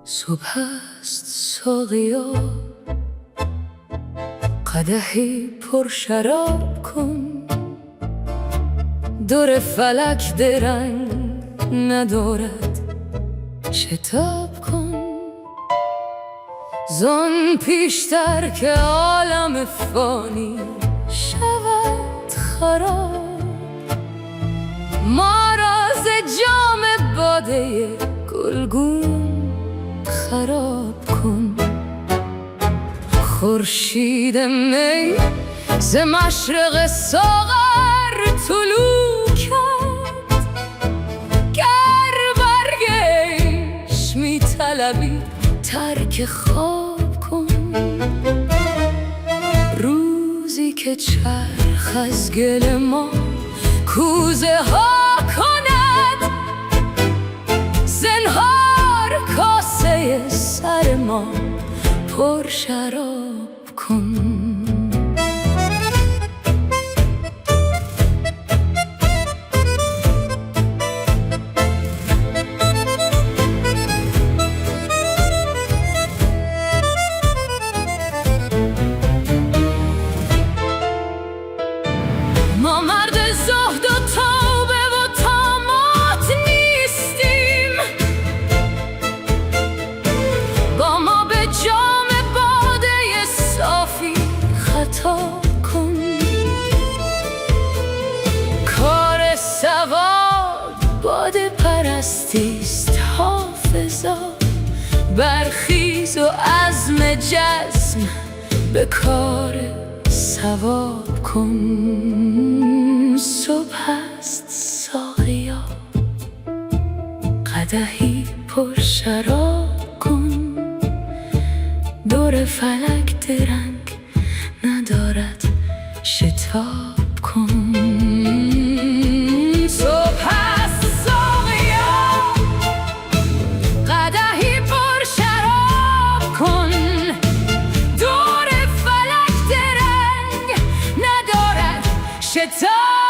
صبح است ساقیا، قدحی پر شراب کن. دور فلک درنگ ندارد، شتاب کن. زان پیشتر که عالم فانی شود خراب، ما را ز جام باده گلگون خراب کن. خورشید می ز مشرق ساغر طلوع کرد. گر برگشت می طلبی ترک خواب کن. روزی که چرخ از گل ما کوزه ها کند، زنهار کاسه سر ما پر شراب کن. ما مرد زهد و توبه و طامات نیستیم، با ما به جام باده صافی خطاب کن. کار سواد باده پرستیست حافظا، برخیز و عزم جزم به کار ثواب کن. صبح است ساقیا، قدحی پر شراب کن. دور فلک درنگ ندارد، شتاب کن. صبح است ساقیا، قدحی پر شراب کن. دور فلک درنگ ندارد، شتاب